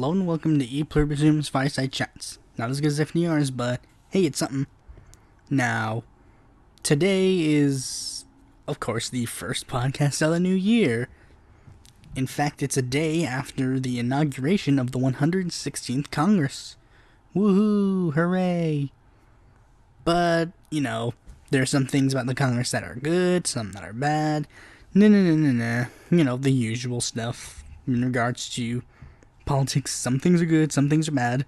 Hello and welcome to Pluribus Unum's Fireside Chats. Not as good as FDR's, but hey, it's something. Now, today is, of course, the first podcast of the new year. In fact, it's a day after the inauguration of the 116th Congress. Woohoo! Hooray! But, there are some things about the Congress that are good, some that are bad. The usual stuff in regards to politics. Some things are good, some things are bad.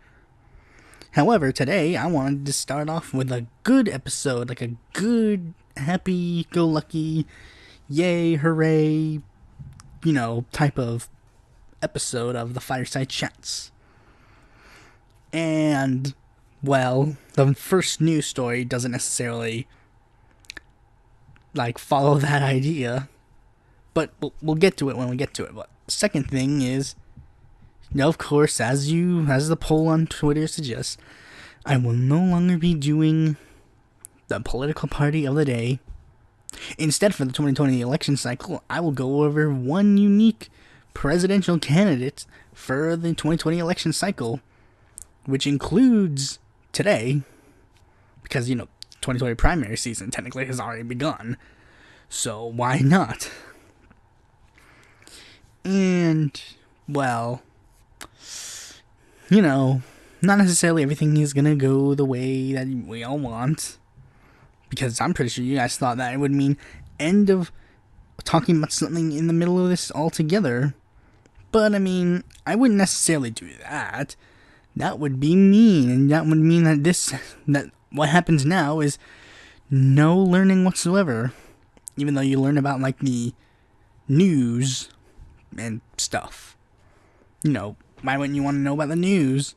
However, today I wanted to start off with a good episode, like a good, happy-go-lucky, yay, hooray, type of episode of the Fireside Chats. And, well, the first news story doesn't necessarily, follow that idea, but we'll get to it when we get to it. But the second thing is, of course, as the poll on Twitter suggests, I will no longer be doing the political party of the day. Instead, for the 2020 election cycle, I will go over one unique presidential candidate for the 2020 election cycle, which includes today, because, 2020 primary season technically has already begun, so why not? And, well, not necessarily everything is gonna go the way that we all want, because I'm pretty sure you guys thought that it would mean end of talking about something in the middle of this altogether. But, I wouldn't necessarily do that. That would be mean, and that would mean that what happens now is no learning whatsoever, even though you learn about, the news and stuff. Why wouldn't you want to know about the news?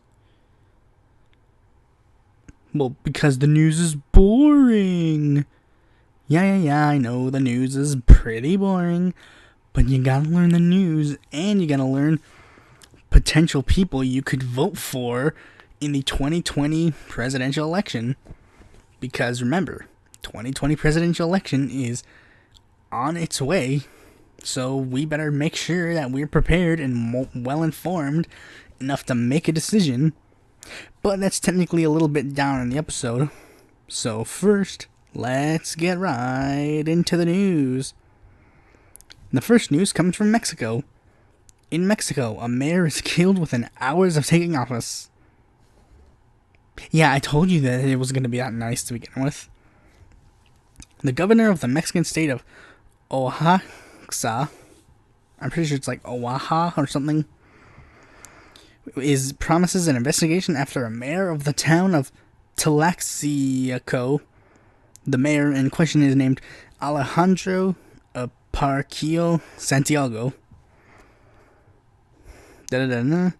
Well, because the news is boring. Yeah, I know the news is pretty boring, but you gotta learn the news, and you gotta learn potential people you could vote for in the 2020 presidential election. Because remember, 2020 presidential election is on its way. So we better make sure that we're prepared and well-informed enough to make a decision. But that's technically a little bit down in the episode. So first, let's get right into the news. The first news comes from Mexico. In Mexico, a mayor is killed within hours of taking office. Yeah, I told you that it was going to be that nice to begin with. The governor of the Mexican state of Oaxaca, I'm pretty sure it's like Oaxaca or something, promises an investigation after a mayor of the town of Tlaxiaco. The mayor in question is named Alejandro Aparquillo Santiago. Alejandro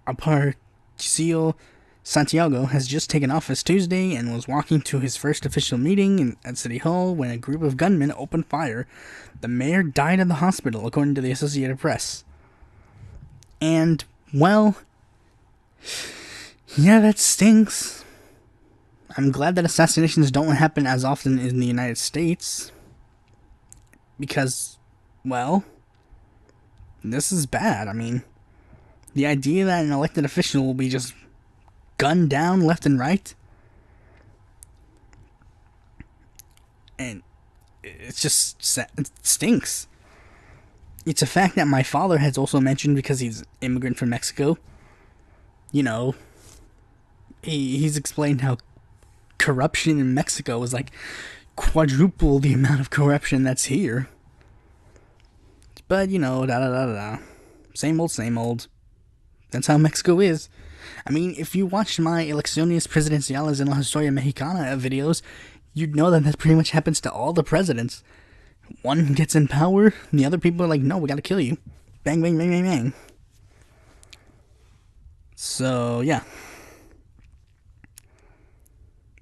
Aparquillo Santiago has just taken office Tuesday and was walking to his first official meeting at City Hall when a group of gunmen opened fire. The mayor died in the hospital, according to the Associated Press. And, well, yeah, that stinks. I'm glad that assassinations don't happen as often in the United States. Because, well, this is bad. The idea that an elected official will be just gunned down left and right, and it stinks. It's a fact that my father has also mentioned, because he's an immigrant from Mexico. He's explained how corruption in Mexico is quadruple the amount of corruption that's here. But, same old. That's how Mexico is. If you watched my Elecciones Presidenciales en la Historia Mexicana videos, you'd know that pretty much happens to all the presidents. One gets in power, and the other people are like, no, we gotta kill you. Bang, bang, bang, bang, bang. So, yeah.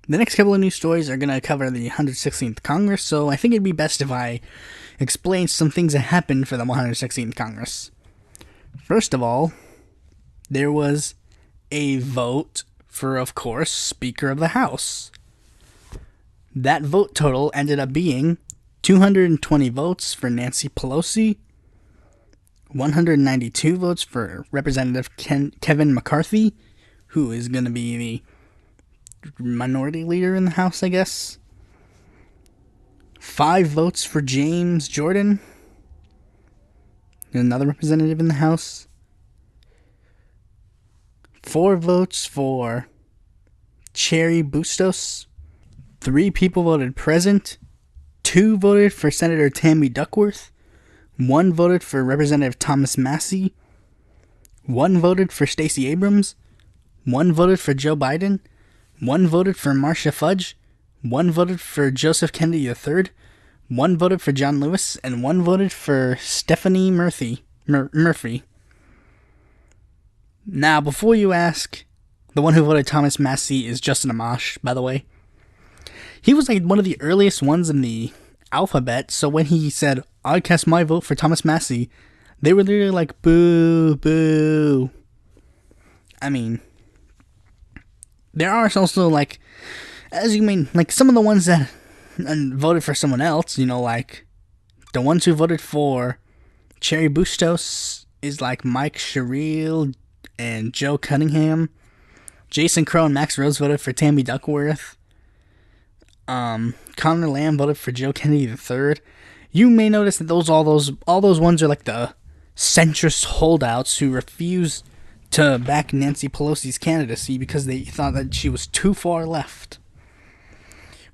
The next couple of news stories are gonna cover the 116th Congress, so I think it'd be best if I explain some things that happened for the 116th Congress. First of all, there was a vote for, of course, Speaker of the House. That vote total ended up being 220 votes for Nancy Pelosi, 192 votes for Representative Kevin McCarthy, who is going to be the minority leader in the House, I guess. 5 votes for James Jordan, another representative in the House. 4 votes for Cherry Bustos. 3 people voted present. 2 voted for Senator Tammy Duckworth. 1 voted for Representative Thomas Massie. 1 voted for Stacey Abrams. 1 voted for Joe Biden. 1 voted for Marcia Fudge. 1 voted for Joseph Kennedy III. 1 voted for John Lewis. And 1 voted for Stephanie Murphy. Now, before you ask, the one who voted Thomas Massie is Justin Amash, by the way. He was like one of the earliest ones in the alphabet, so when he said, "I cast my vote for Thomas Massie," they were literally like, boo, boo. I mean, there are also, like, as you mean, like, some of the ones that voted for someone else, you know, like, the ones who voted for Cherry Bustos is, like, Mike Sherrill and Joe Cunningham. Jason Crow and Max Rose voted for Tammy Duckworth. Connor Lamb voted for Joe Kennedy III. You may notice that all those ones are like the centrist holdouts who refuse to back Nancy Pelosi's candidacy because they thought that she was too far left.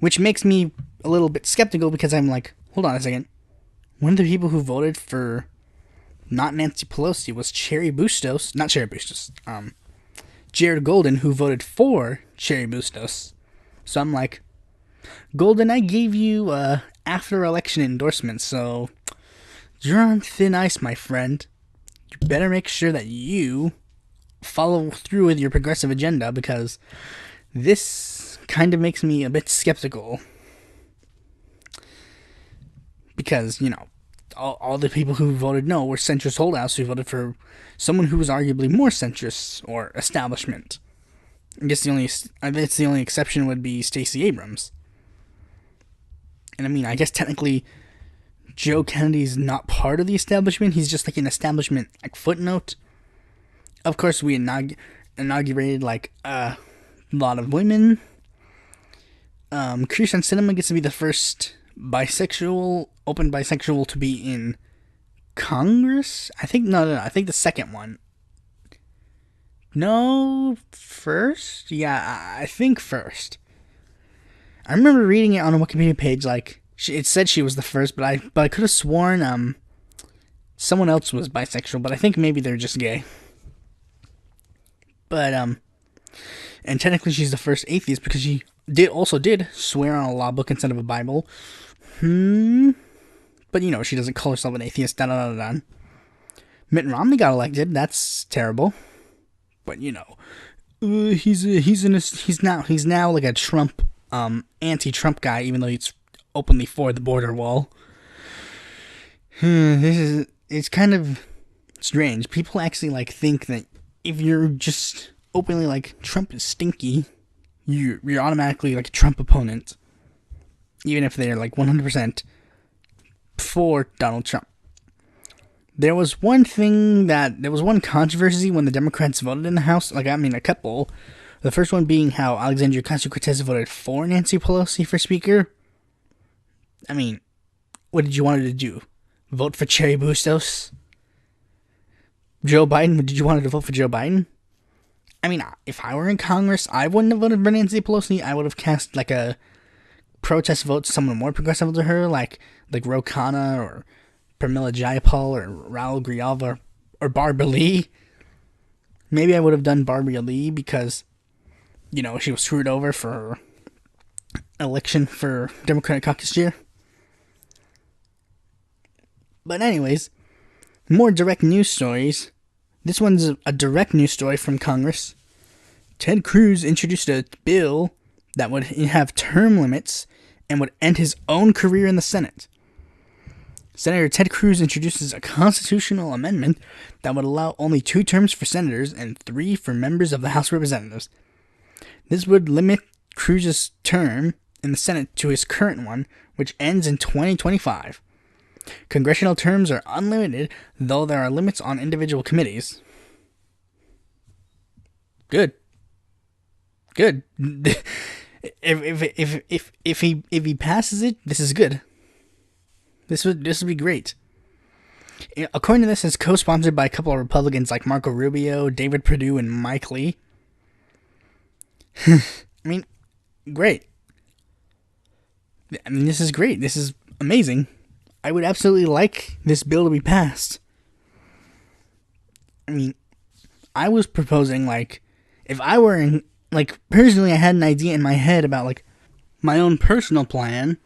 Which makes me a little bit skeptical because I'm like, hold on a second. One of the people who voted for not Nancy Pelosi was Jared Golden, who voted for Cherry Bustos. So I'm like, Golden, I gave you after-election endorsement, so you're on thin ice, my friend. You better make sure that you follow through with your progressive agenda, because this kind of makes me a bit skeptical. Because, you know, all the people who voted no were centrist holdouts who voted for someone who was arguably more centrist or establishment. I guess the only exception would be Stacey Abrams. And I mean, I guess technically Joe Kennedy's not part of the establishment. He's just like an establishment like footnote. Of course, we inaugurated like a lot of women. Kyrsten Sinema gets to be the first open bisexual to be in Congress. I think I think the second one. No, first? Yeah, I think first. I remember reading it on a Wikipedia page, like, it said she was the first, but I could have sworn, someone else was bisexual, but I think maybe they're just gay. But, and technically she's the first atheist because she did swear on a law book instead of a Bible. But, you know, she doesn't call herself an atheist, da-da-da-da-da. Mitt Romney got elected, that's terrible. But, you know, he's now like a Trump, anti-Trump guy, even though he's openly for the border wall. It's kind of strange. People actually like think that if you're just openly like Trump is stinky, you're automatically like a Trump opponent, even if they're like 100% for Donald Trump. There was one controversy when the Democrats voted in the House. Like, I mean, a couple. The first one being how Alexandria Ocasio-Cortez voted for Nancy Pelosi for Speaker. I mean, what did you want her to do? Vote for Cherry Bustos? Joe Biden? Did you want her to vote for Joe Biden? I mean, if I were in Congress, I wouldn't have voted for Nancy Pelosi. I would have cast like a protest vote to someone more progressive to her, like Ro Khanna or Pramila Jayapal or Raul Grijalva or Barbara Lee. Maybe I would have done Barbara Lee because, you know, she was screwed over for election for Democratic caucus chair. But anyways, more direct news stories. This one's a direct news story from Congress. Ted Cruz introduced a bill that would have term limits and would end his own career in the Senate. Senator Ted Cruz introduces a constitutional amendment that would allow only 2 terms for senators and 3 for members of the House of Representatives. This would limit Cruz's term in the Senate to his current one, which ends in 2025. Congressional terms are unlimited, though there are limits on individual committees. Good. If he passes it, this is good. This would be great. According to this, it's co-sponsored by a couple of Republicans like Marco Rubio, David Perdue, and Mike Lee. I mean, great. I mean, this is great. This is amazing. I would absolutely like this bill to be passed. I mean, I was proposing, like, if I were in, like, personally, I had an idea in my head about, like, my own personal plan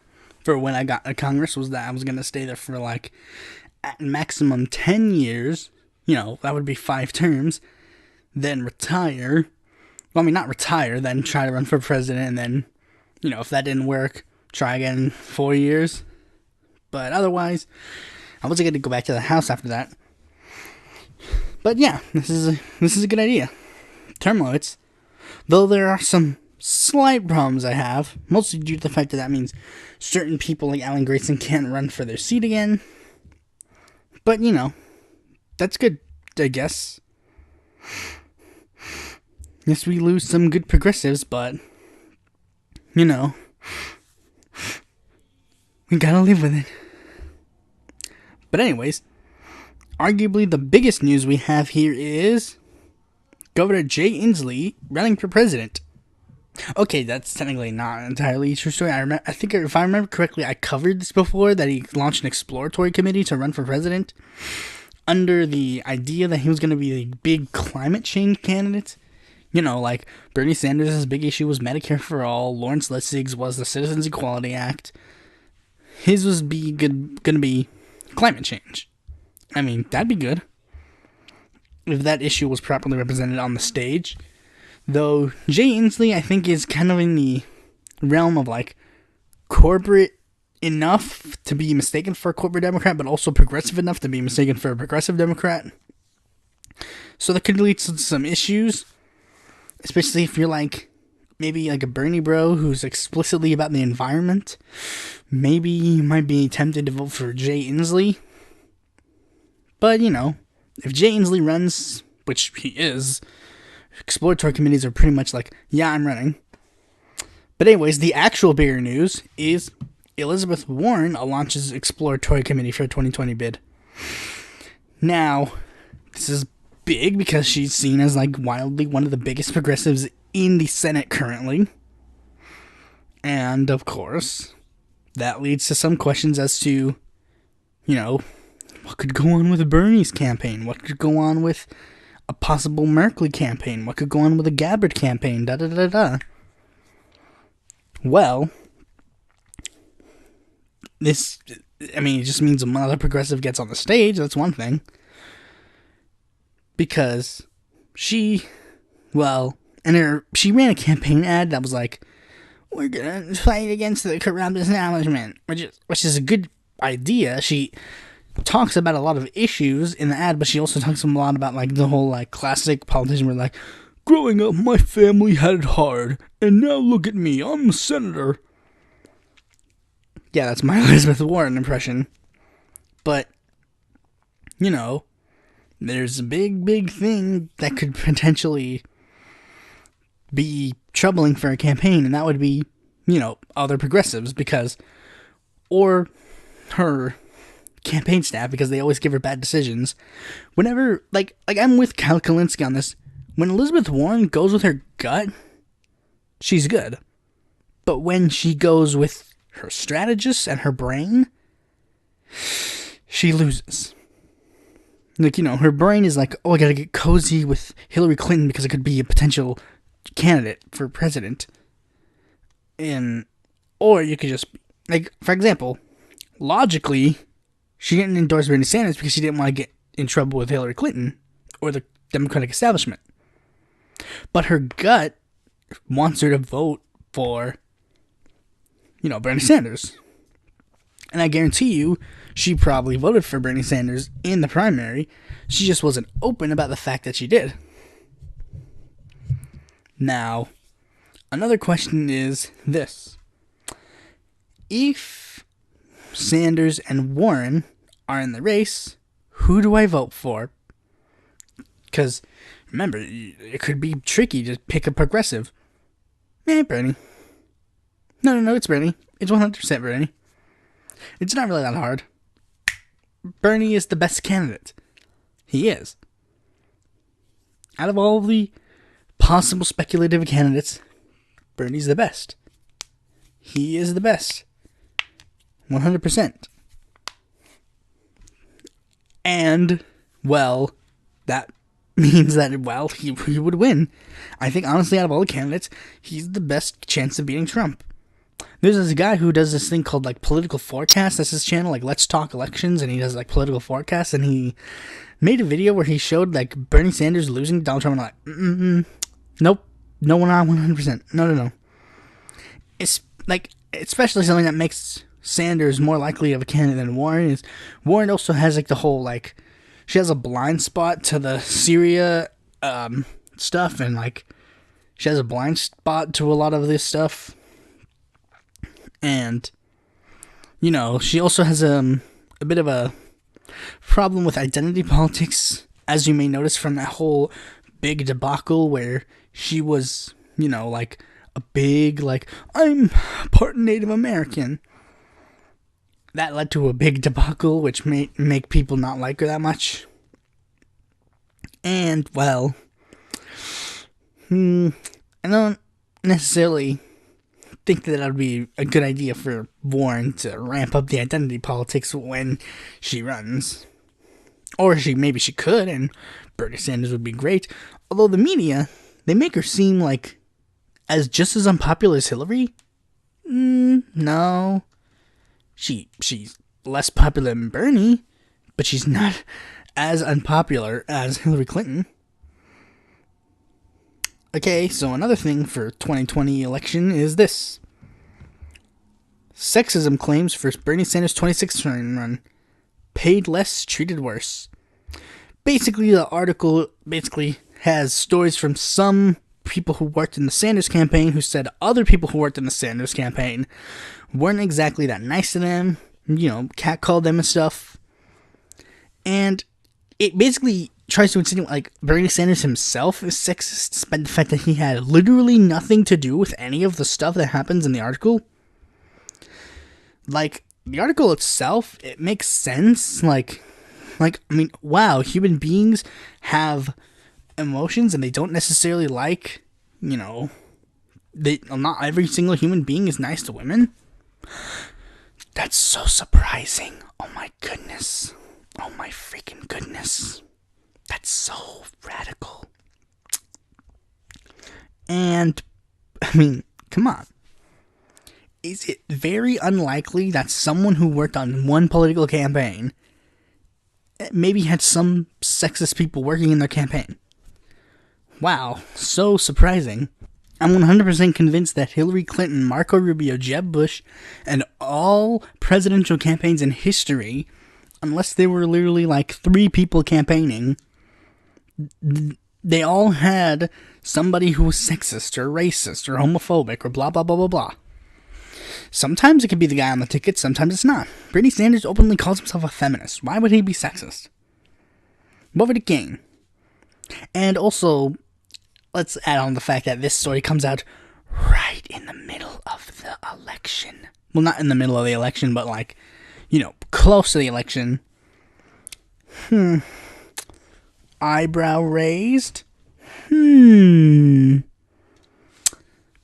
for when I got to Congress was that I was going to stay there for, like, at maximum 10 years. You know, that would be 5 terms. Then retire. Well, I mean, not retire, then try to run for president, and then, you know, if that didn't work, try again in 4 years. But otherwise, I wasn't going to go back to the House after that. But yeah, this is a good idea. Term limits, though there are some slight problems I have, mostly due to the fact that that means certain people like Alan Grayson can't run for their seat again. But, you know, that's good, I guess. Yes, we lose some good progressives, but, you know, we gotta live with it. But anyways, arguably the biggest news we have here is Governor Jay Inslee running for president. Okay, that's technically not an entirely true story. I think if I remember correctly, I covered this before, that he launched an exploratory committee to run for president under the idea that he was going to be a big climate change candidate. You know, like Bernie Sanders' big issue was Medicare for all. Lawrence Lessig's was the Citizens Equality Act. His was going to be climate change. I mean, that'd be good if that issue was properly represented on the stage. Though Jay Inslee, I think, is kind of in the realm of, like, corporate enough to be mistaken for a corporate Democrat, but also progressive enough to be mistaken for a progressive Democrat. So that could lead to some issues, especially if you're, like, maybe, like, a Bernie bro who's explicitly about the environment. Maybe you might be tempted to vote for Jay Inslee. But, you know, if Jay Inslee runs, which he is, exploratory committees are pretty much like, yeah, I'm running. But anyways, the actual bigger news is Elizabeth Warren launches exploratory committee for a 2020 bid. Now, this is big because she's seen as, like, wildly one of the biggest progressives in the Senate currently. And, of course, that leads to some questions as to, you know, what could go on with Bernie's campaign? What could go on with a possible Merkley campaign? What could go on with a Gabbard campaign? Well, this, I mean, it just means another progressive gets on the stage. That's one thing. Because she ran a campaign ad that was like, we're gonna fight against the corrupt establishment, which is a good idea. She talks about a lot of issues in the ad, but she also talks a lot about, like, the whole, like, classic politician where, like, growing up, my family had it hard, and now look at me, I'm a senator. Yeah, that's my Elizabeth Warren impression. But, you know, there's a big thing that could potentially be troubling for a campaign, and that would be, you know, other progressives, or her campaign staff, because they always give her bad decisions. Whenever, like I'm with Kyle Kalinske on this. When Elizabeth Warren goes with her gut, she's good. But when she goes with her strategists and her brain, she loses. Like, you know, her brain is like, oh, I gotta get cozy with Hillary Clinton because it could be a potential candidate for president. Or you could just, like, for example, logically, she didn't endorse Bernie Sanders because she didn't want to get in trouble with Hillary Clinton or the Democratic establishment. But her gut wants her to vote for, you know, Bernie Sanders. And I guarantee you, she probably voted for Bernie Sanders in the primary. She just wasn't open about the fact that she did. Now, another question is this. If Sanders and Warren are in the race, who do I vote for? Because, remember, it could be tricky to pick a progressive. Bernie. No, it's Bernie. It's 100% Bernie. It's not really that hard. Bernie is the best candidate. He is. Out of all the possible speculative candidates, Bernie's the best. He is the best. 100%. And, well, that means that, well, he would win. I think, honestly, out of all the candidates, he's the best chance of beating Trump. There's this guy who does this thing called, like, political forecast. That's his channel, like, Let's Talk Elections, and he does, like, political forecasts, and he made a video where he showed, like, Bernie Sanders losing to Donald Trump, and I'm like, nope, no, not 100%, no. It's, like, especially something that makes Sanders more likely of a candidate than Warren is. Warren also has, like, the whole, like, she has a blind spot to the Syria, stuff, and, like, she has a blind spot to a lot of this stuff. And, you know, she also has a bit of a problem with identity politics, as you may notice from that whole big debacle where she was, you know, like, a big, like, I'm part Native American. That led to a big debacle, which may make people not like her that much. And, well, I don't necessarily think that would be a good idea for Warren to ramp up the identity politics when she runs. Or maybe she could, and Bernie Sanders would be great. Although the media, they make her seem like just as unpopular as Hillary. No. She's less popular than Bernie, but she's not as unpopular as Hillary Clinton. Okay, so another thing for 2020 election is this. Sexism claims for Bernie Sanders' 2016 run. Paid less, treated worse. Basically, the article has stories from some people who worked in the Sanders campaign who said other people who worked in the Sanders campaign weren't exactly that nice to them, you know, catcalled them and stuff. And it basically tries to insinuate, like, Bernie Sanders himself is sexist, despite the fact that he had literally nothing to do with any of the stuff that happens in the article. Like, the article itself, it makes sense, like, I mean, wow, human beings have emotions and they don't necessarily like, you know, not every single human being is nice to women. That's so surprising. Oh my goodness. Oh my freaking goodness. That's so radical. And, I mean, come on. Is it very unlikely that someone who worked on one political campaign maybe had some sexist people working in their campaign? Wow, so surprising. I'm 100% convinced that Hillary Clinton, Marco Rubio, Jeb Bush, and all presidential campaigns in history, unless they were literally like 3 people campaigning, they all had somebody who was sexist or racist or homophobic or blah blah blah blah blah. Sometimes it could be the guy on the ticket, sometimes it's not. Bernie Sanders openly calls himself a feminist. Why would he be sexist? What would it gain? And also, let's add on the fact that this story comes out right in the middle of the election. Well, not in the middle of the election, but like, you know, close to the election. Eyebrow raised? But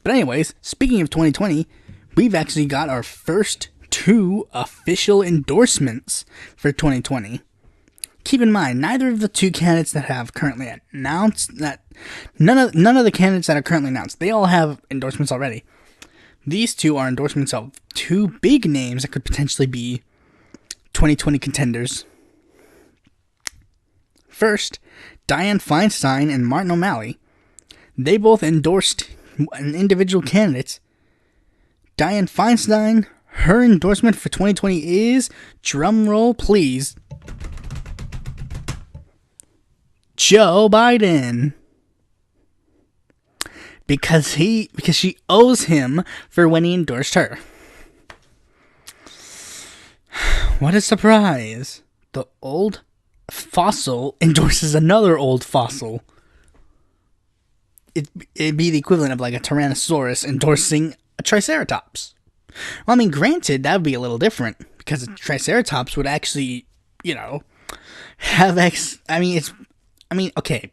anyways, speaking of 2020, we've actually got our first 2 official endorsements for 2020. Keep in mind, neither of the 2 candidates that have currently announced that none of the candidates that are currently announced, they all have endorsements already. These 2 are endorsements of 2 big names that could potentially be 2020 contenders. First, Dianne Feinstein and Martin O'Malley. They both endorsed an individual candidate. Dianne Feinstein, her endorsement for 2020 is, drumroll please, Joe Biden. Because she owes him for when he endorsed her. what a surprise! The old fossil endorses another old fossil. It'd be the equivalent of like a Tyrannosaurus endorsing a Triceratops. Well, I mean, granted, that would be a little different because a Triceratops would actually, have okay.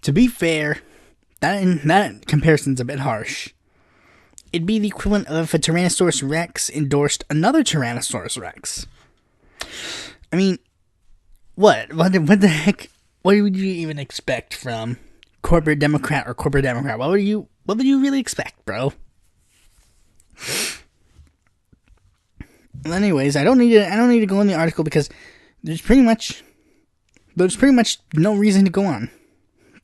To be fair, that comparison's a bit harsh. It'd be the equivalent of if a Tyrannosaurus Rex endorsed another Tyrannosaurus Rex. I mean, what the heck? What would you even expect from corporate Democrat or corporate Democrat? What would you really expect, bro? Well, anyways, I don't need to go in the article because there's pretty much no reason to go on.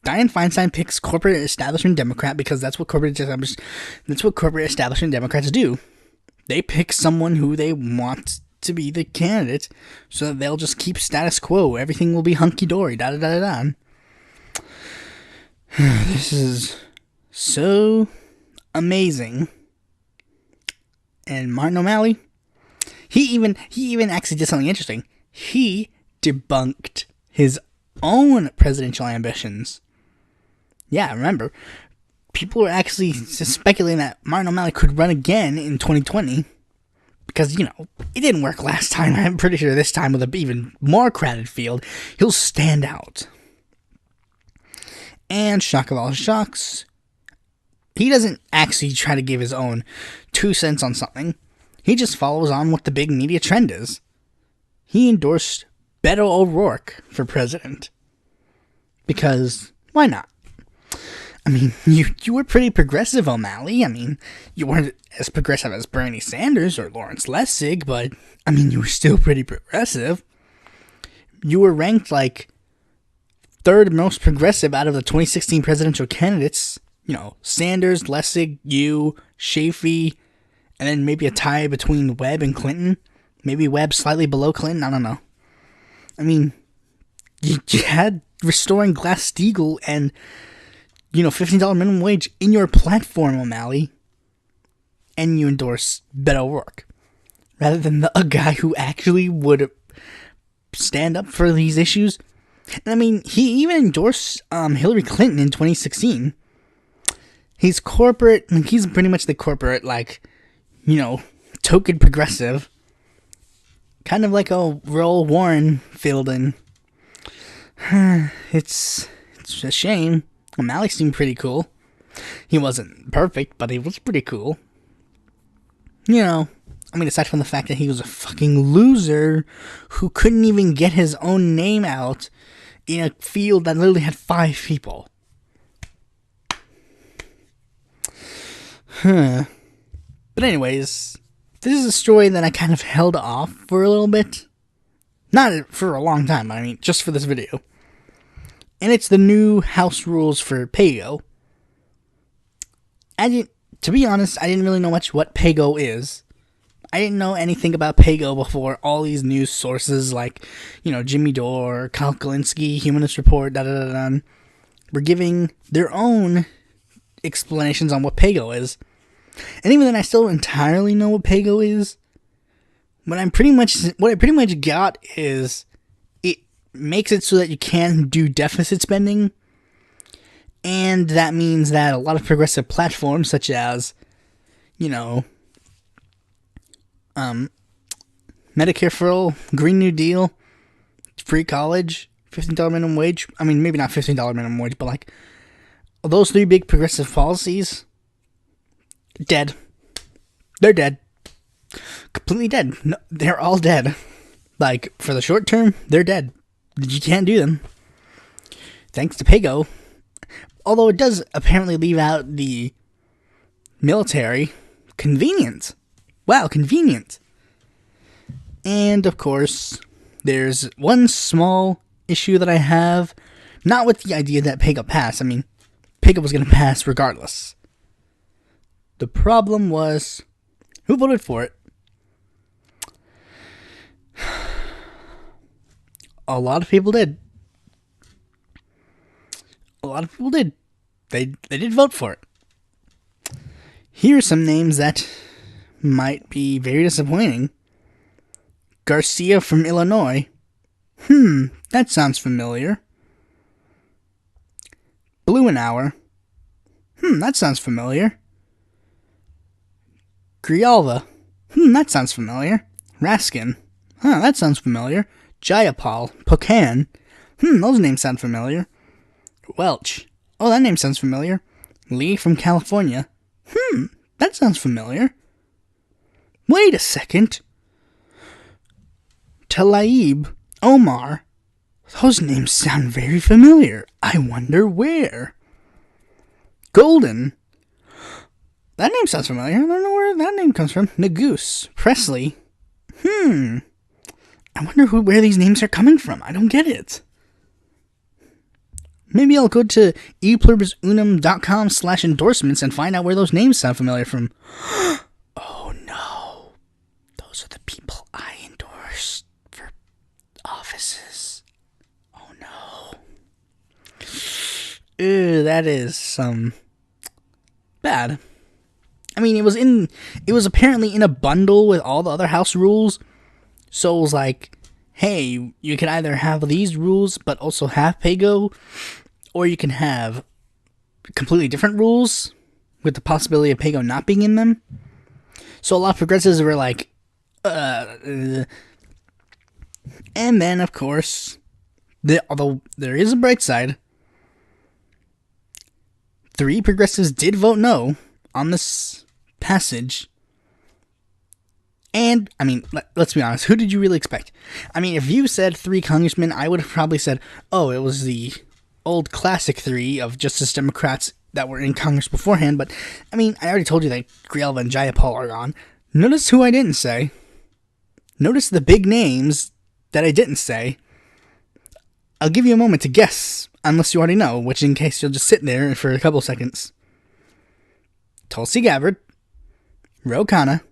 Dianne Feinstein picks corporate establishment Democrat because that's what corporate establishment Democrats do. They pick someone who they want to be the candidate, so that they'll just keep status quo. Everything will be hunky dory. Da da da da. This is so amazing. And Martin O'Malley, he even actually did something interesting. He debunked his own presidential ambitions. Yeah, remember, people were actually speculating that Martin O'Malley could run again in 2020 because, it didn't work last time. I'm pretty sure this time with an even more crowded field, he'll stand out. And shock of all shocks, he doesn't actually try to give his own 2 cents on something. He just follows on what the big media trend is. He endorsed Beto O'Rourke for president. Because, why not? I mean, you were pretty progressive, O'Malley. I mean, you weren't as progressive as Bernie Sanders or Lawrence Lessig, but, I mean, you were still pretty progressive. You were ranked, like, 3rd most progressive out of the 2016 presidential candidates. Sanders, Lessig, you, Chafee, and then maybe a tie between Webb and Clinton. Maybe Webb slightly below Clinton, I don't know. I mean, you had restoring Glass-Steagall and, $15 minimum wage in your platform, O'Malley. And you endorse Beto O'Rourke. Rather than a guy who actually would stand up for these issues. And I mean, he even endorsed Hillary Clinton in 2016. He's corporate, he's pretty much the corporate, token progressive. Kind of like a role Warren filled in. It's a shame. O'Malley seemed pretty cool. He wasn't perfect, but he was pretty cool. Aside from the fact that he was a fucking loser who couldn't even get his own name out in a field that literally had 5 people. But anyways, this is a story that I kind of held off for a little bit. Not for a long time, just for this video. And it's the new house rules for PAYGO. To be honest, I didn't really know much what PAYGO is. I didn't know anything about PAYGO before all these news sources like, Jimmy Dore, Kyle Kalinske, Humanist Report, were giving their own explanations on what PAYGO is. And even then, I still don't entirely know what PAYGO is. What I pretty much got is it makes it so that you can do deficit spending. And that means that a lot of progressive platforms such as, Medicare for All, Green New Deal, free college, $15 minimum wage. Maybe not $15 minimum wage, but those 3 big progressive policies, dead. They're dead. Completely dead. No, they're all dead. For the short term, they're dead. You can't do them. Thanks to PAYGO. Although it does apparently leave out the military. Convenient. Wow, convenient. And, of course, there's one small issue that I have. Not with the idea that PAYGO passed. PAYGO was going to pass regardless. The problem was, who voted for it? A lot of people did. They did vote for it. Here are some names that might be very disappointing. Garcia from Illinois. That sounds familiar. Blumenauer. That sounds familiar. Grijalva. That sounds familiar. Raskin. That sounds familiar. Jayapal. Pocan. Those names sound familiar. Welch. Oh, that name sounds familiar. Lee from California. That sounds familiar. Wait a second. Tlaib. Omar. Those names sound very familiar. I wonder where. Golden. That name sounds familiar. I don't know where that name comes from. Nagus. Presley. I wonder where these names are coming from. I don't get it. Maybe I'll go to epluribusunum.com/endorsements and find out where those names sound familiar from. Oh no. Those are the people I endorse for offices. Oh no. Ew, that is bad. I mean, it was apparently in a bundle with all the other house rules. So it was like, hey, you can either have these rules but also have PAYGO, or you can have completely different rules with the possibility of PAYGO not being in them. So a lot of progressives were like, And then, of course, although there is a bright side, 3 progressives did vote no on this passage. And, I mean, let's be honest, who did you really expect? I mean, if you said 3 congressmen, I would have probably said, oh, it was the old classic 3 of Justice Democrats that were in Congress beforehand. But, I mean, I already told you that Grijalva and Jayapal are gone. Notice who I didn't say. Notice the big names that I didn't say. I'll give you a moment to guess, unless you already know, which in case you'll just sit there for a couple seconds. Tulsi Gabbard, Ro Khanna,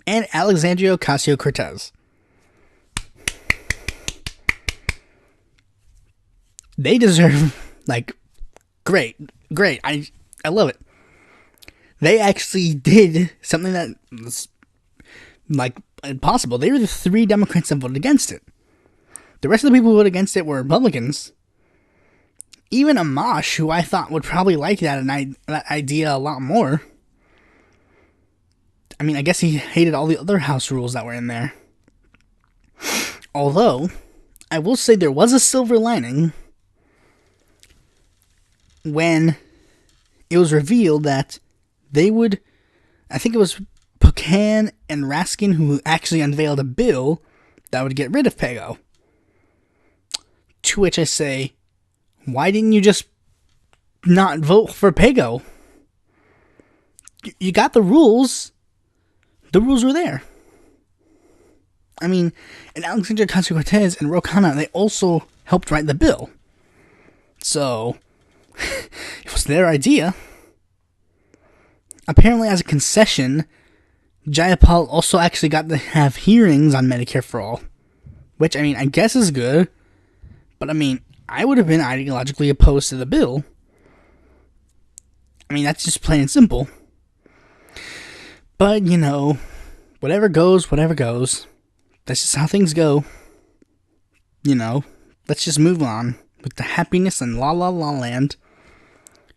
and Alexandria Ocasio-Cortez. They deserve, great. I love it. They actually did something that was, impossible. They were the 3 Democrats that voted against it. The rest of the people who voted against it were Republicans. Even Amash, who I thought would probably like that idea a lot more. I mean, I guess he hated all the other house rules that were in there. Although, I will say there was a silver lining when it was revealed that they would, I think it was Pocan and Raskin who actually unveiled a bill that would get rid of PAYGO. To which I say, why didn't you just not vote for PAYGO? You got the rules. The rules were there. I mean, and Alexandria Ocasio-Cortez and Ro Khanna, they also helped write the bill. So, it was their idea. Apparently, as a concession, Jayapal also actually got to have hearings on Medicare for All. Which, I mean, I guess is good. But, I mean, I would have been ideologically opposed to the bill. I mean, that's just plain and simple. But, you know, whatever goes. That's just how things go. You know, let's just move on with the happiness and la la la land.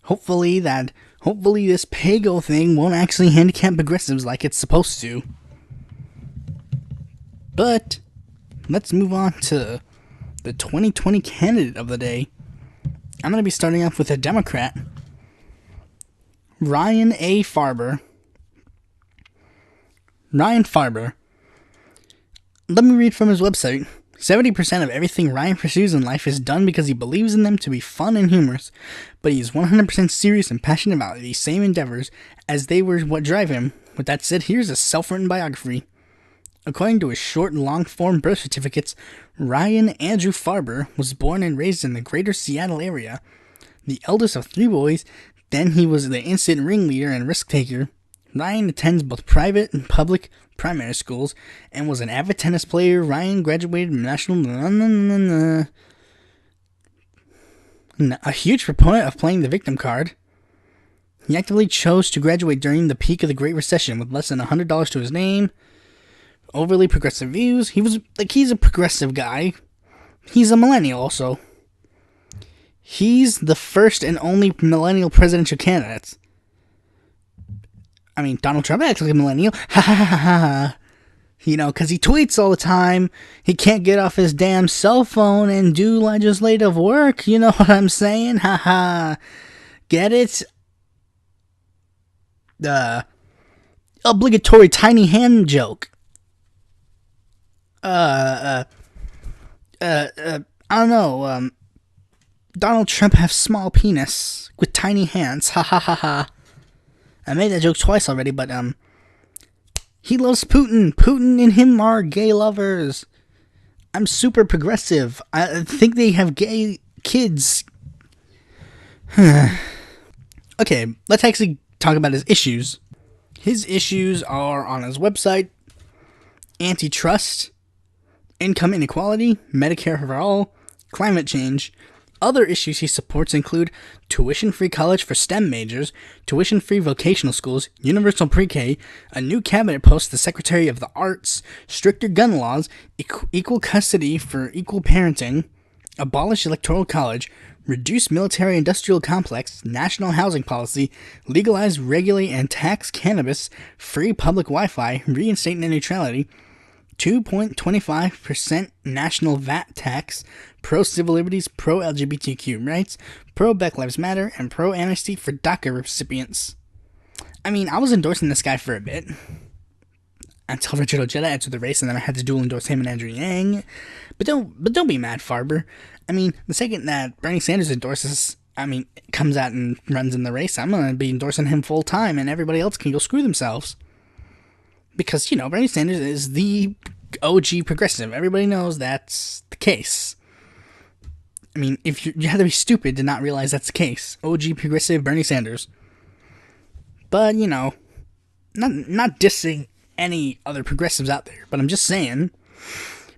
Hopefully this PAYGO thing won't actually handicap progressives like it's supposed to. But, let's move on to the 2020 candidate of the day. I'm going to be starting off with a Democrat, Ryan Farber. Ryan Farber. Let me read from his website. 70% of everything Ryan pursues in life is done because he believes in them to be fun and humorous, but he is 100% serious and passionate about these same endeavors as they were what drive him. With that said, here's a self-written biography. According to his short and long-form birth certificates, Ryan Andrew Farber was born and raised in the greater Seattle area. The eldest of 3 boys, then he was the incident ringleader and risk-taker. Ryan attends both private and public primary schools and was an avid tennis player. Ryan graduated from a huge proponent of playing the victim card. He actively chose to graduate during the peak of the Great Recession with less than $100 to his name. overly progressive views. He's a progressive guy. He's a millennial also. He's the first and only millennial presidential candidate. I mean, Donald Trump acts like a millennial. Ha ha ha ha ha. You know, because he tweets all the time. He can't get off his damn cell phone and do legislative work. You know what I'm saying? Ha ha. Get it? The obligatory tiny hand joke. I don't know. Donald Trump have small penis with tiny hands. Ha ha ha ha. I made that joke twice already, but he loves Putin. Putin and him are gay lovers. I'm super progressive. I think they have gay kids. Okay, let's actually talk about his issues. His issues are on his website: antitrust, income inequality, Medicare for all, climate change. Other issues he supports include tuition-free college for STEM majors, tuition-free vocational schools, universal pre-K, a new cabinet post, the Secretary of the Arts, stricter gun laws, equal custody for equal parenting, abolish electoral college, reduce military-industrial complex, national housing policy, legalize, regulate, and tax cannabis, free public Wi-Fi, reinstate net neutrality, 2.25% national VAT tax, pro-civil liberties, pro-LGBTQ rights, pro-Black Lives Matter, and pro-amnesty for DACA recipients. I mean, I was endorsing this guy for a bit until Richard Ojeda entered the race, and then I had to dual endorse him and Andrew Yang. But don't be mad, Farber. I mean, the second that Bernie Sanders comes out and runs in the race, I'm gonna be endorsing him full time, and everybody else can go screw themselves. Because, you know, Bernie Sanders is the OG progressive. Everybody knows that's the case. I mean, if you have to be stupid to not realize that's the case. OG progressive Bernie Sanders. But, you know, not dissing any other progressives out there, but I'm just saying,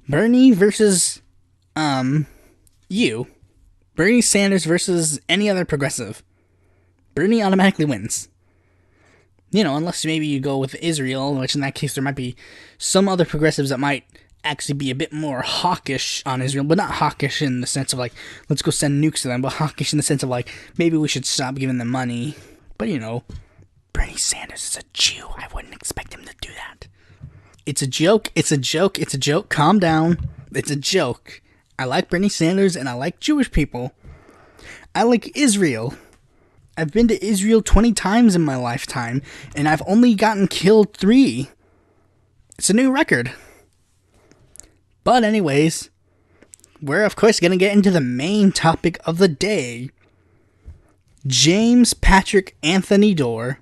Bernie versus, Bernie Sanders versus any other progressive. Bernie automatically wins. You know, unless maybe you go with Israel, which in that case there might be some other progressives that might actually be a bit more hawkish on Israel, but not hawkish in the sense of like, let's go send nukes to them, but hawkish in the sense of like, maybe we should stop giving them money. But you know, Bernie Sanders is a Jew. I wouldn't expect him to do that. It's a joke. It's a joke. It's a joke. Calm down. It's a joke. I like Bernie Sanders and I like Jewish people. I like Israel. I've been to Israel 20 times in my lifetime, and I've only gotten killed 3. It's a new record. But anyways, we're of course going to get into the main topic of the day. James Patrick Anthony Dore.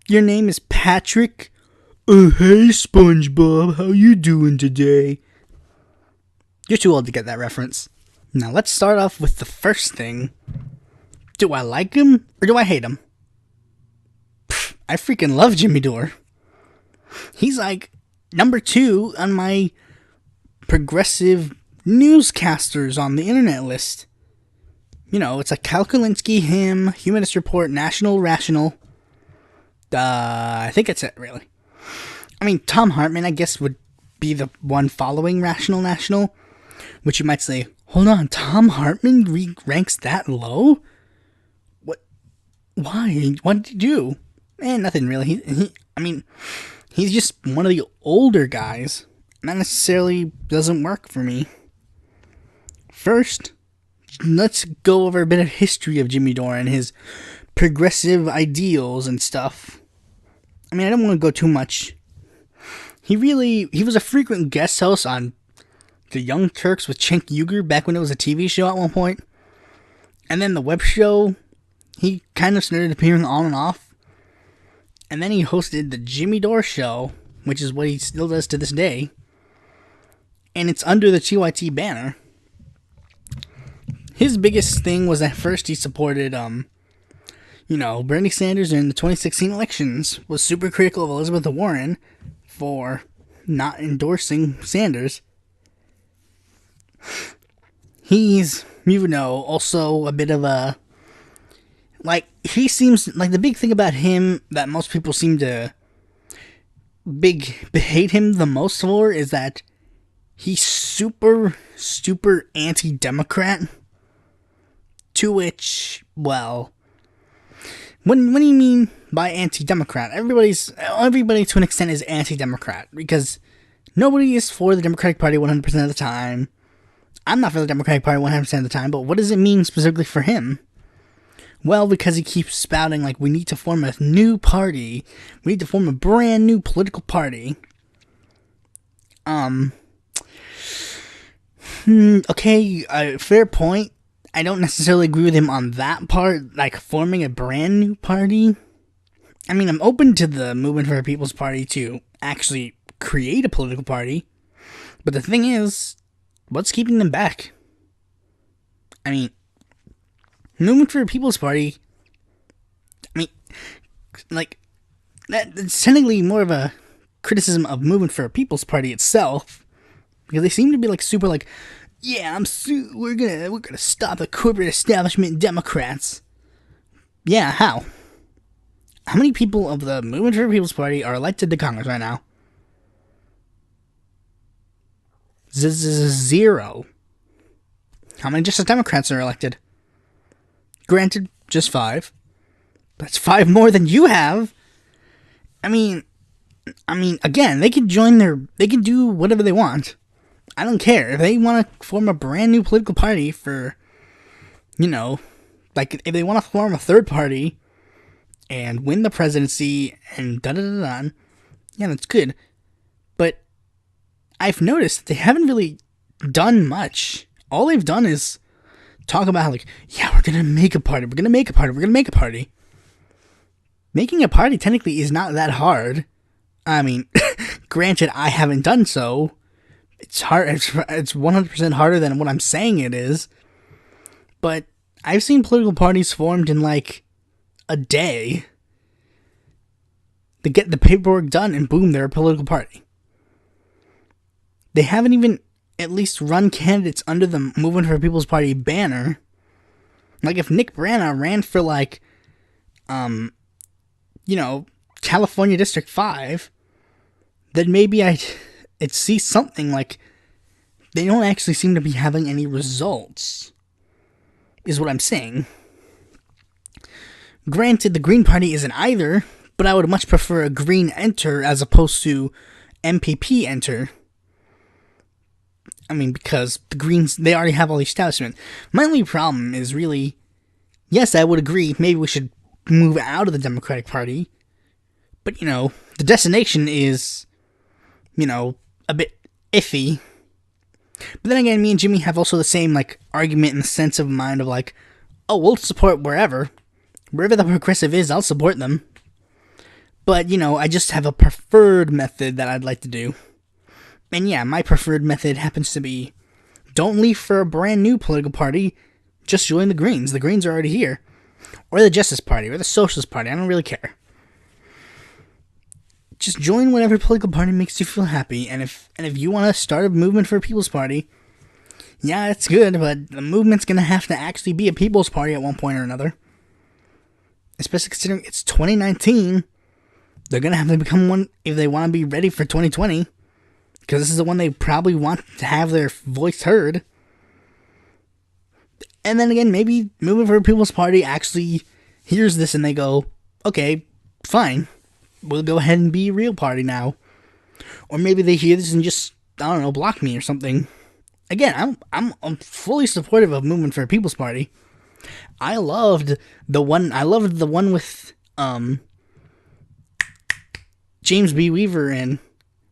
Your name is Patrick? Hey SpongeBob, how you doing today? You're too old to get that reference. Now let's start off with the first thing. Do I like him or do I hate him? I freaking love Jimmy Dore. He's like number 2 on my progressive newscasters on the internet list. You know, it's like Cal Kulinski, him, Humanist Report, National Rational. I think that's it, really. I mean, Tom Hartman, I guess, would be the one following Rational National, which you might say, hold on, Tom Hartman ranks that low? What? Why? What did he do? Nothing really. He's just one of the older guys. That necessarily doesn't work for me. First, let's go over a bit of history of Jimmy Dore and his progressive ideals and stuff. I mean, I don't want to go too much. He was a frequent guest host on The Young Turks with Cenk Uygur back when it was a TV show at one point. And then the web show, he kind of started appearing on and off. And then he hosted the Jimmy Dore Show, which is what he still does to this day. And it's under the TYT banner. His biggest thing was at first he supported, Bernie Sanders in the 2016 elections, was super critical of Elizabeth Warren for not endorsing Sanders. He's, also a bit of he seems, the big thing about him that most people seem to hate him the most for is that he's super anti-democrat. To which, well, what do you mean by anti-democrat? Everybody to an extent is anti-democrat because nobody is for the Democratic Party 100% of the time. I'm not for the Democratic Party 100% of the time, but what does it mean specifically for him? Well, because he keeps spouting like we need to form a new party. We need to form a brand new political party. Okay, fair point. I don't necessarily agree with him on that part, like forming a brand new party. I mean, I'm open to the Movement for a People's Party to actually create a political party. But the thing is, what's keeping them back? I mean, Movement for a People's Party, I mean, like, that's technically more of a criticism of Movement for a People's Party itself, because they seem to be like super like, yeah, we're gonna stop the corporate establishment Democrats. Yeah, how? How many people of the Movement for a People's Party are elected to Congress right now? Zero. How many just Democrats are elected? Granted, just 5. That's 5 more than you have. I mean, again, they can do whatever they want. I don't care. If they want to form a brand new political party for, like, if they want to form a third party and win the presidency and da-da-da-da, yeah, that's good. But I've noticed they haven't really done much. All they've done is talk about how, like, yeah, we're going to make a party. Making a party technically is not that hard. I mean, granted, I haven't done so. It's hard. It's 100% harder than what I'm saying it is. But I've seen political parties formed in like a day. They get the paperwork done and boom, they're a political party. They haven't even at least run candidates under the Movement for a People's Party banner. Like if Nick Brana ran for like, California District 5, then maybe I'd see something like they don't actually seem to be having any results, is what I'm saying. Granted, the Green Party isn't either, but I would much prefer a Green enter as opposed to MPP enter. I mean, because the Greens, they already have all the establishment. My only problem is really, yes, I would agree, maybe we should move out of the Democratic Party, but, the destination is, a bit iffy. But then again, me and Jimmy have also the same, like, argument in the sense of mind of, like, oh, we'll support wherever the progressive is, I'll support them. But, I just have a preferred method that I'd like to do. And yeah, my preferred method happens to be, don't leave for a brand new political party, just join the Greens. The Greens are already here. Or the Justice Party, or the Socialist Party, I don't really care. Just join whatever political party makes you feel happy, and if you want to start a Movement for a People's Party, yeah, it's good, but the movement's gonna have to actually be a People's Party at one point or another. Especially considering it's 2019, they're gonna have to become one if they want to be ready for 2020. Because this is the one they probably want to have their voice heard. And then again, maybe Movement for a People's Party actually hears this and they go, okay, fine. We'll go ahead and be a real party now. Or maybe they hear this and just, I don't know, block me or something. Again, I'm fully supportive of Movement for a People's Party. I loved the one with James B. Weaver and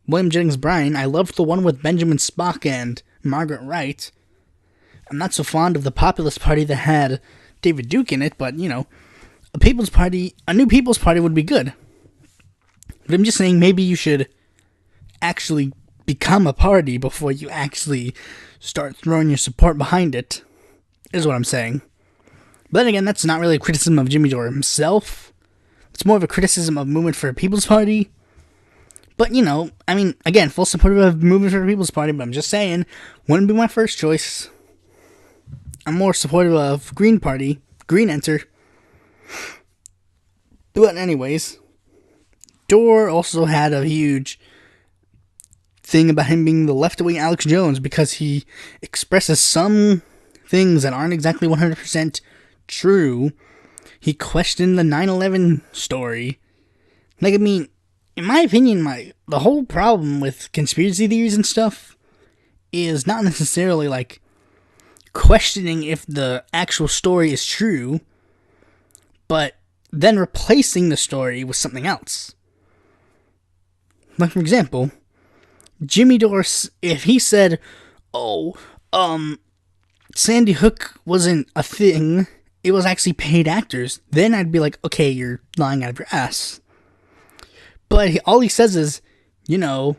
William Jennings Bryan. I loved the one with Benjamin Spock and Margaret Wright. I'm not so fond of the Populist Party that had David Duke in it, but, a new People's Party would be good. But I'm just saying maybe you should actually become a party before you actually start throwing your support behind it, is what I'm saying. But then again, that's not really a criticism of Jimmy Dore himself. It's more of a criticism of Movement for a People's Party. But, again, full support of Movement for a People's Party, but I'm just saying, wouldn't be my first choice. I'm more supportive of Green Party, Green enter. But anyways, Dore also had a huge thing about him being the left-wing Alex Jones because he expresses some things that aren't exactly 100% true. He questioned the 9/11 story. Like, I mean, in my opinion, the whole problem with conspiracy theories and stuff is not necessarily, like, questioning if the actual story is true, but then replacing the story with something else. Like, for example, Jimmy Dore, if he said, Sandy Hook wasn't a thing, it was actually paid actors, then I'd be like, okay, you're lying out of your ass. But all he says is, not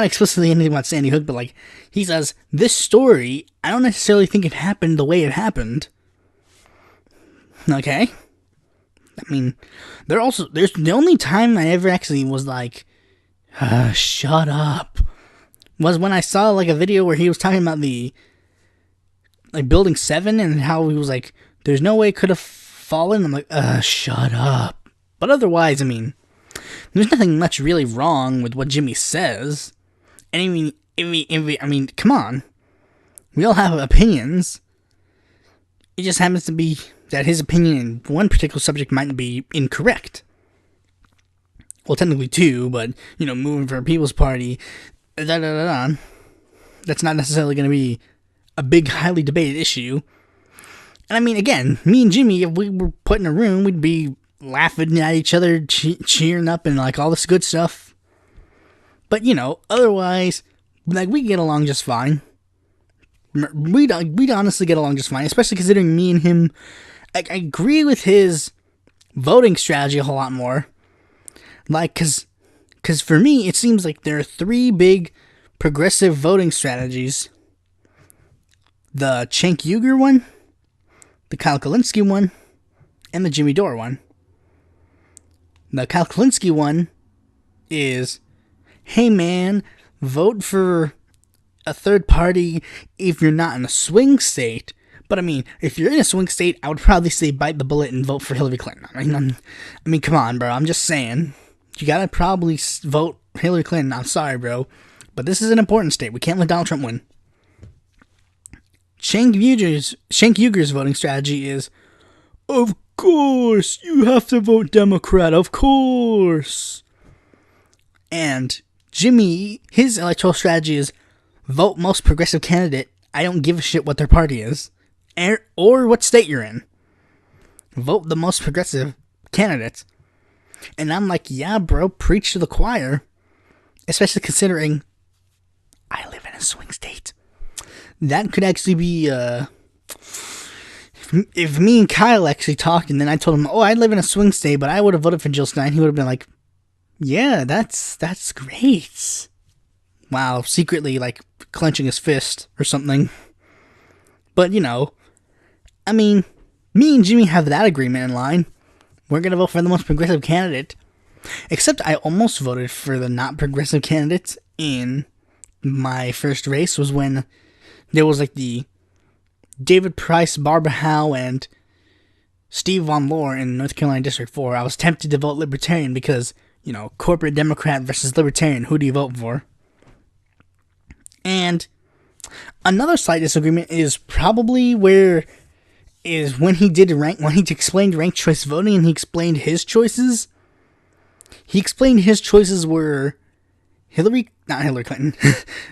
explicitly anything about Sandy Hook, but, like, he says, this story, I don't necessarily think it happened the way it happened. Okay? I mean, there's the only time I ever actually was like, shut up, was when I saw, like, a video where he was talking about the, like, Building 7 and how he was like, there's no way it could have fallen. I'm like, shut up. But otherwise, I mean, there's nothing much really wrong with what Jimmy says. And I mean, come on. We all have opinions. It just happens to be that his opinion in one particular subject might be incorrect. Well, technically two, but, moving for a People's Party, that's not necessarily going to be a big, highly debated issue. And I mean, again, me and Jimmy, if we were put in a room, we'd be laughing at each other, cheering up, and, like, all this good stuff. But, otherwise, like, we get along just fine. We'd honestly get along just fine, especially considering me and him, I agree with his voting strategy a whole lot more. Like, cause for me, it seems like there are three big progressive voting strategies. The Cenk Uygur one, the Kyle Kulinski one, and the Jimmy Dore one. The Kyle Kulinski one is, hey man, vote for a third party if you're not in a swing state. But I mean, if you're in a swing state, I would probably say bite the bullet and vote for Hillary Clinton. I mean, come on, bro. I'm just saying. You gotta probably vote Hillary Clinton. I'm sorry, bro. But this is an important state. We can't let Donald Trump win. Cenk Uygur's voting strategy is, of course, you have to vote Democrat, of course. And Jimmy, his electoral strategy is, vote most progressive candidate. I don't give a shit what their party is. Or what state you're in. Vote the most progressive candidate. And I'm like, yeah, bro, preach to the choir. Especially considering I live in a swing state. That could actually be, if me and Kyle actually talked and then I told him, I live in a swing state, but I would have voted for Jill Stein, he would have been like, yeah, that's great. Wow, secretly, like, clenching his fist or something. But, I mean, me and Jimmy have that agreement in line. We're going to vote for the most progressive candidate. Except I almost voted for the not progressive candidate in my first race, was when there was, like, the David Price, Barbara Howe, and Steve Von Lohr in North Carolina District 4. I was tempted to vote Libertarian because, corporate Democrat versus Libertarian, who do you vote for? And another slight disagreement is probably when he explained ranked choice voting and he explained his choices. He explained his choices were not Hillary Clinton.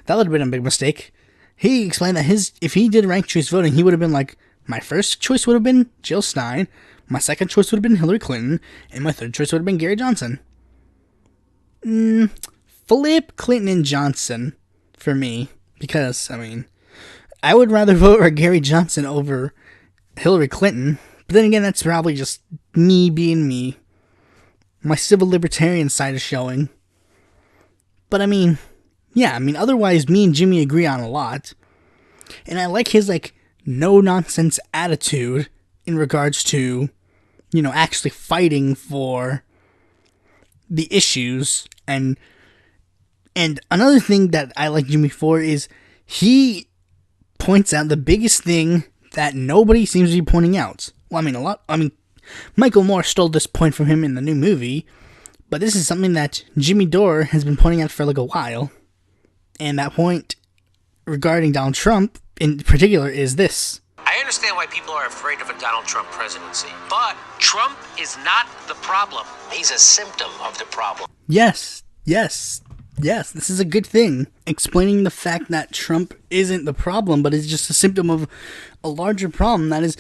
That would have been a big mistake. He explained that if he did ranked choice voting, he would have been like, my first choice would have been Jill Stein, my second choice would have been Hillary Clinton, and my third choice would have been Gary Johnson. Flip Clinton and Johnson for me, because, I mean, I would rather vote for Gary Johnson over Hillary Clinton, but then again, that's probably just me being me. My civil libertarian side is showing. But I mean, yeah, otherwise, me and Jimmy agree on a lot. And I like his, like, no-nonsense attitude in regards to, actually fighting for the issues. And another thing that I like Jimmy for is he points out the biggest thing that nobody seems to be pointing out. Well, Michael Moore stole this point from him in the new movie, But this is something that Jimmy Dore has been pointing out for like a while. And that point regarding Donald Trump in particular is this. I understand why people are afraid of a Donald Trump presidency, but Trump is not the problem. He's a symptom of the problem. Yes, this is a good thing. Explaining the fact that Trump isn't the problem, but is just a symptom of a larger problem that is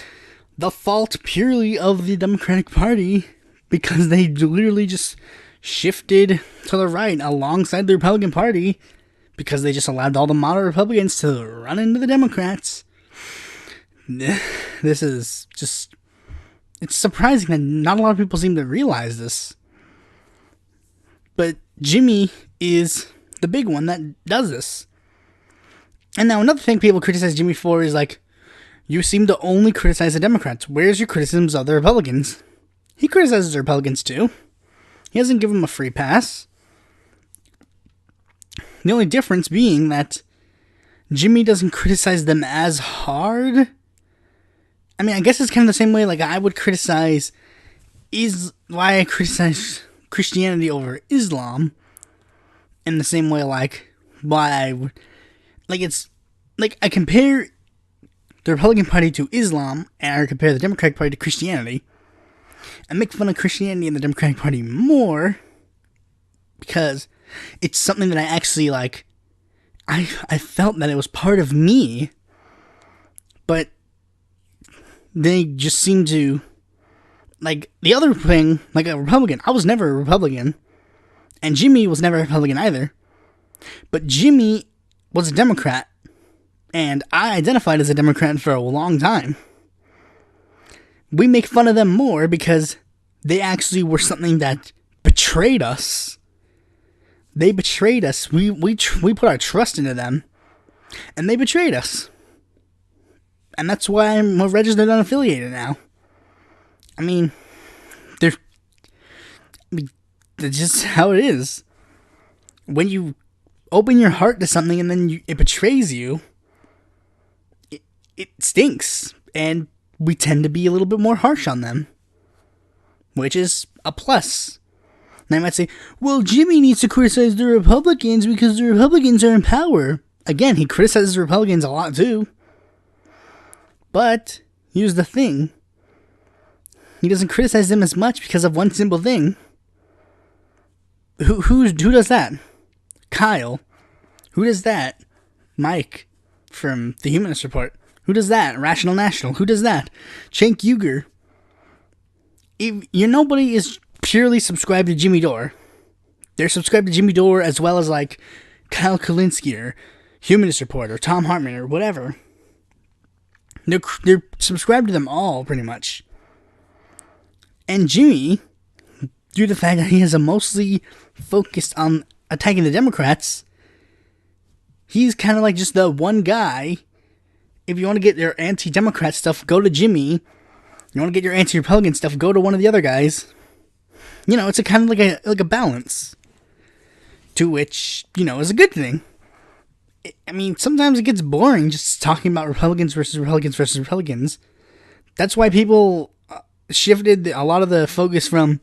the fault purely of the Democratic Party, because they literally just shifted to the right alongside the Republican Party because they just allowed all the moderate Republicans to run into the Democrats. This is just... It's surprising that not a lot of people seem to realize this. But Jimmy is the big one that does this. And now another thing people criticize Jimmy for is like, you seem to only criticize the Democrats. Where's your criticisms of the Republicans? He criticizes the Republicans too. He doesn't give them a free pass. The only difference being that Jimmy doesn't criticize them as hard. I mean, I guess it's kind of the same way like I would criticize why I criticize Christianity over Islam. In the same way like why I would I compare the Republican Party to Islam and I compare the Democratic Party to Christianity. I make fun of Christianity and the Democratic Party more because it's something that I actually like. I felt that it was part of me, but they just seem to, like, the other thing, like a Republican. I was never a Republican, and Jimmy was never a Republican either, but Jimmy was a Democrat, and I identified as a Democrat for a long time. We make fun of them more because they actually were something that betrayed us. They betrayed us. We put our trust into them, and they betrayed us. And that's why I'm a registered unaffiliated now. I mean, that's just how it is. When you open your heart to something and then it betrays you, it stinks. And we tend to be a little bit more harsh on them, which is a plus. And I might say, well, Jimmy needs to criticize the Republicans because the Republicans are in power. Again, he criticizes the Republicans a lot too. But here's the thing. He doesn't criticize them as much because of one simple thing. Who does that? Kyle. Who does that? Mike from the Humanist Report. Who does that? Rational National. Who does that? Cenk Uygur. Nobody is purely subscribed to Jimmy Dore. They're subscribed to Jimmy Dore as well as like Kyle Kulinski or Humanist Report or Tom Hartman or whatever. They're subscribed to them all pretty much. And Jimmy, due to the fact that he has a mostly focused on attacking the Democrats, he's kind of like just the one guy. If you want to get your anti-Democrat stuff, go to Jimmy. You want to get your anti-Republican stuff, go to one of the other guys. You know, it's a kind of like a balance. To which, is a good thing. I mean, sometimes it gets boring just talking about Republicans versus Republicans versus Republicans. That's why people shifted a lot of the focus from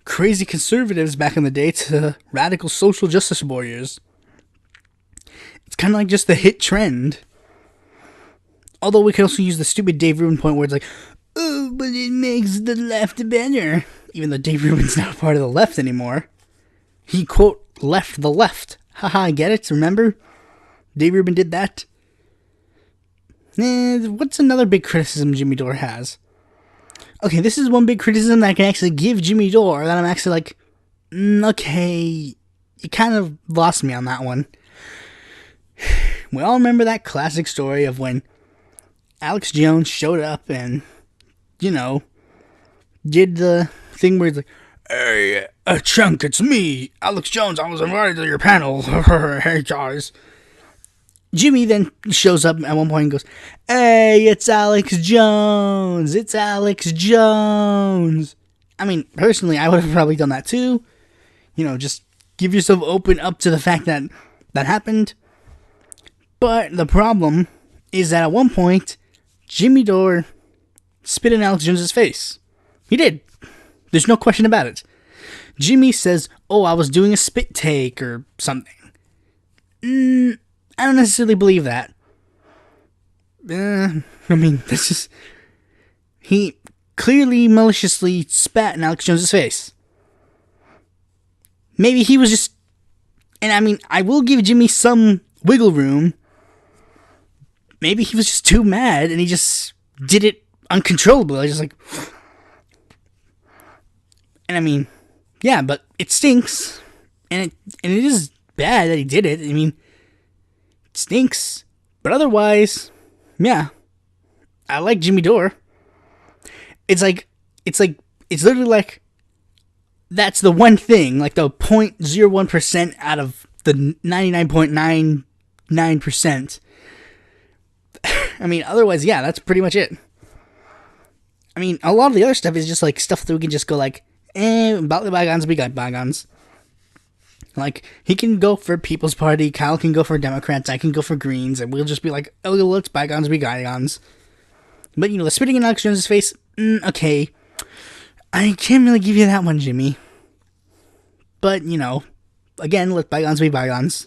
crazy conservatives back in the day to radical social justice warriors. It's kind of like just the hit trend. Although we could also use the stupid Dave Rubin point where it's like, oh, but it makes the left better. Even though Dave Rubin's not a part of the left anymore. He, quote, left the left. Haha, get it? Remember? Dave Rubin did that. What's another big criticism Jimmy Dore has? Okay, this is one big criticism that I can actually give Jimmy Dore that I'm actually like, okay, you kind of lost me on that one. We all remember that classic story of when Alex Jones showed up and, did the thing where he's like, hey, Chunk, it's me, Alex Jones, I was invited to your panel. Hey, guys. Jimmy then shows up at one point and goes, hey, it's Alex Jones. It's Alex Jones. I mean, personally, I would have probably done that too. Just give yourself open up to the fact that that happened. But the problem is that at one point, Jimmy Dore spit in Alex Jones' face. He did. There's no question about it. Jimmy says, oh, I was doing a spit take or something. I don't necessarily believe that. I mean, that's just... He clearly maliciously spat in Alex Jones's face. Maybe he was just... And I mean, I will give Jimmy some wiggle room. Maybe he was just too mad and he just did it uncontrollably. Just like... And I mean, yeah, but it stinks. And it is bad that he did it. I mean, it stinks. But otherwise, yeah. I like Jimmy Dore. It's literally like, that's the one thing, like the 0.01% out of the 99.99%. I mean, otherwise, yeah, that's pretty much it. I mean, a lot of the other stuff is just like stuff that we can just go like, about the bygones be bygones. Like, he can go for People's Party, Kyle can go for Democrats, I can go for Greens, and we'll just be like, oh, let's bygones be bygones. But, the spitting in Alex Jones' face, okay. I can't really give you that one, Jimmy. But, again, let bygones be bygones.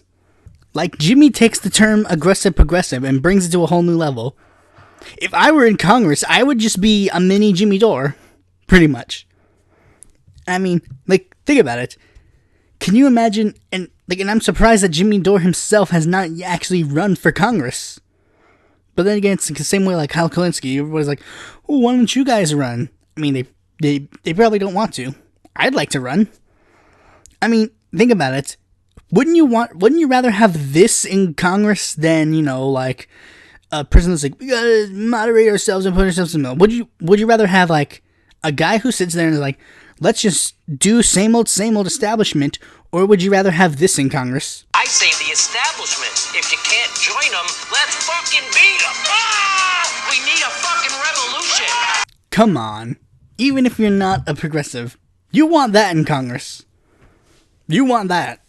Like, Jimmy takes the term aggressive progressive and brings it to a whole new level. If I were in Congress, I would just be a mini Jimmy Dore, pretty much. I mean, like, think about it. Can you imagine, and I'm surprised that Jimmy Dore himself has not actually run for Congress. But then again, it's the same way like Kyle Kulinski. Everybody's like, oh, why don't you guys run? I mean, they probably don't want to. I'd like to run. I mean, think about it. Wouldn't you rather have this in Congress than, like, a person that's like, we gotta moderate ourselves and put ourselves in the middle? Would you rather have, like, a guy who sits there and is like, let's just do same old establishment, or would you rather have this in Congress? I say the establishment. If you can't join them, let's fucking beat them. Ah! We need a fucking revolution. Come on. Even if you're not a progressive, you want that in Congress. You want that.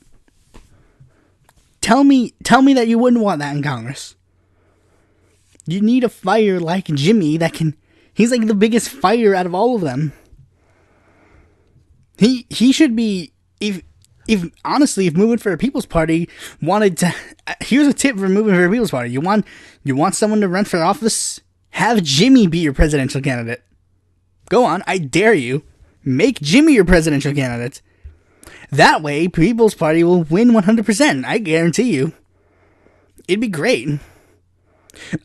Tell me that you wouldn't want that in Congress. You need a fighter like Jimmy he's like the biggest fighter out of all of them. He should be, if moving for a People's Party wanted to, here's a tip for moving for a People's Party. You want someone to run for office? Have Jimmy be your presidential candidate. Go on, I dare you. Make Jimmy your presidential candidate. That way, People's Party will win 100%. I guarantee you. It'd be great.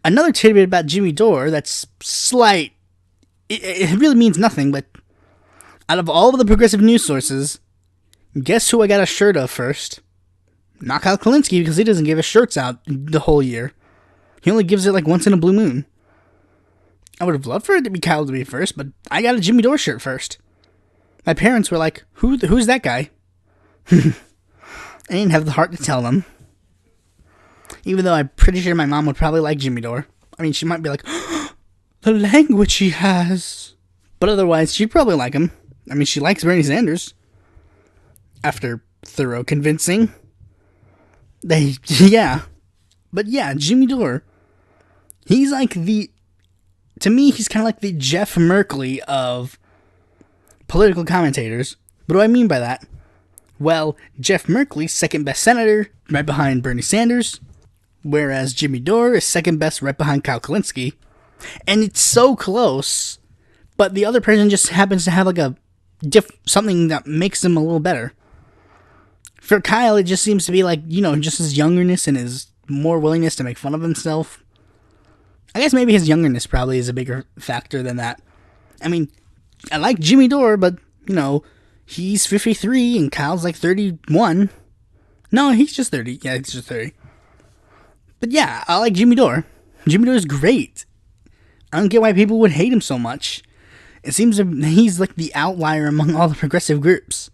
Another tidbit about Jimmy Dore that's slight. It really means nothing, but out of all of the progressive news sources, guess who I got a shirt of first? Not Kyle Kulinski, because he doesn't give his shirts out the whole year. He only gives it like once in a blue moon. I would have loved for it to be Kyle to be first, but I got a Jimmy Dore shirt first. My parents were like, who's that guy? I didn't have the heart to tell them. Even though I'm pretty sure my mom would probably like Jimmy Dore. I mean, she might be like, the language he has. But otherwise, she'd probably like him. I mean, she likes Bernie Sanders. After thorough convincing. Yeah. But yeah, Jimmy Dore. He's like to me, he's kind of like the Jeff Merkley of political commentators. What do I mean by that? Well, Jeff Merkley, second best senator, right behind Bernie Sanders. Whereas Jimmy Dore is second best, right behind Kyle Kulinski. And it's so close, but the other person just happens to have like something that makes them a little better. For Kyle, it just seems to be like, just his youngerness and his more willingness to make fun of himself. I guess maybe his youngerness probably is a bigger factor than that. I mean, I like Jimmy Dore, but, he's 53 and Kyle's like 31. No, he's just 30. Yeah, he's just 30. But yeah, I like Jimmy Dore. Jimmy Dore is great. I don't get why people would hate him so much. It seems he's like the outlier among all the progressive groups.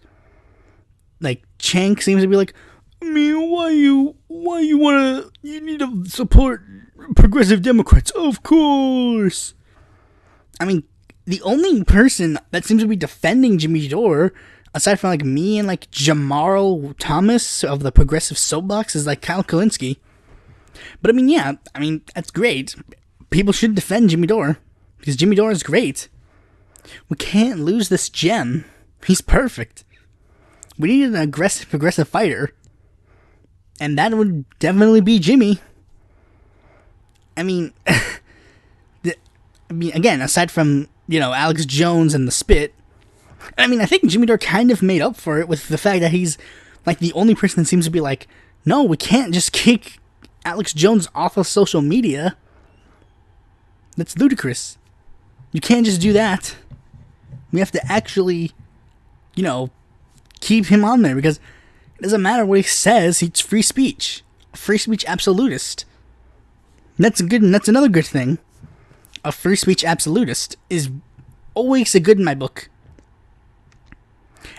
Like, Chank seems to be like, I mean, why you need to support progressive Democrats? Of course. I mean, the only person that seems to be defending Jimmy Dore, aside from like me and like Jamarl Thomas of the Progressive Soapbox, is like Kyle Kulinski. But that's great. People should defend Jimmy Dore, because Jimmy Dore is great. We can't lose this gem. He's perfect. We need an aggressive, progressive fighter. And that would definitely be Jimmy. I mean, again, aside from, Alex Jones and the spit, I mean, I think Jimmy Dore kind of made up for it with the fact that he's, like, the only person that seems to be like, no, we can't just kick Alex Jones off of social media. That's ludicrous. You can't just do that. We have to actually, keep him on there, because it doesn't matter what he says, it's free speech. Free speech absolutist. That's another good thing. A free speech absolutist is always a good in my book.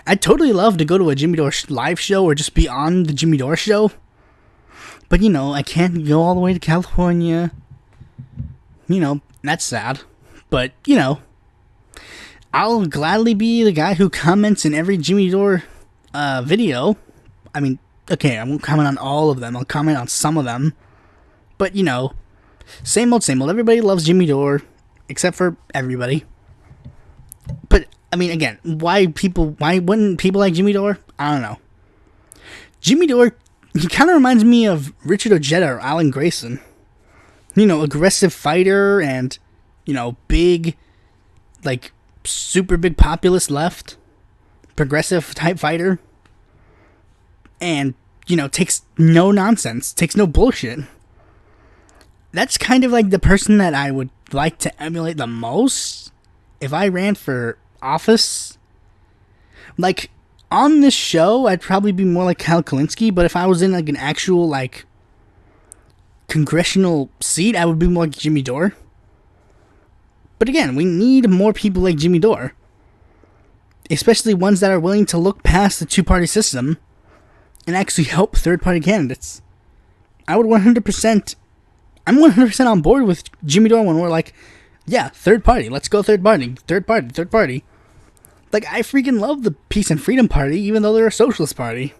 I'd totally love to go to a Jimmy Dore live show or just be on the Jimmy Dore show. But, I can't go all the way to California. That's sad. But, I'll gladly be the guy who comments in every Jimmy Dore video. I mean, okay, I won't comment on all of them. I'll comment on some of them. But, same old, same old. Everybody loves Jimmy Dore, except for everybody. But, I mean, again, why wouldn't people like Jimmy Dore? I don't know. Jimmy Dore, he kind of reminds me of Richard Ojeda or Alan Grayson. Aggressive fighter and, big, like, super big populist left. Progressive type fighter. And, takes no nonsense. Takes no bullshit. That's kind of like the person that I would like to emulate the most if I ran for office. Like, on this show, I'd probably be more like Kyle Kalinske, but if I was in, like, an actual, like, congressional seat, I would be more like Jimmy Dore. But again, we need more people like Jimmy Dore. Especially ones that are willing to look past the two-party system and actually help third-party candidates. I'm 100% on board with Jimmy Dore when we're like, yeah, third party, let's go third party. Like, I freaking love the Peace and Freedom Party, even though they're a socialist party.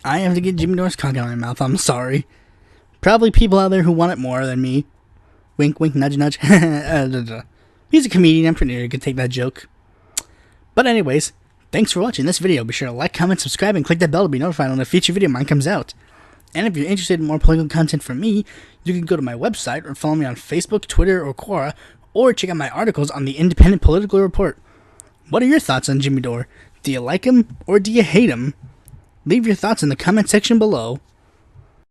I have to get Jimmy Dore's cock out of my mouth, I'm sorry. Probably people out there who want it more than me. Wink, wink, nudge, nudge. He's a comedian, I'm pretty sure you could take that joke. But anyways, thanks for watching this video. Be sure to like, comment, subscribe, and click that bell to be notified when a future video of mine comes out. And if you're interested in more political content from me, you can go to my website or follow me on Facebook, Twitter, or Quora, or check out my articles on the Independent Political Report. What are your thoughts on Jimmy Dore? Do you like him or do you hate him? Leave your thoughts in the comment section below.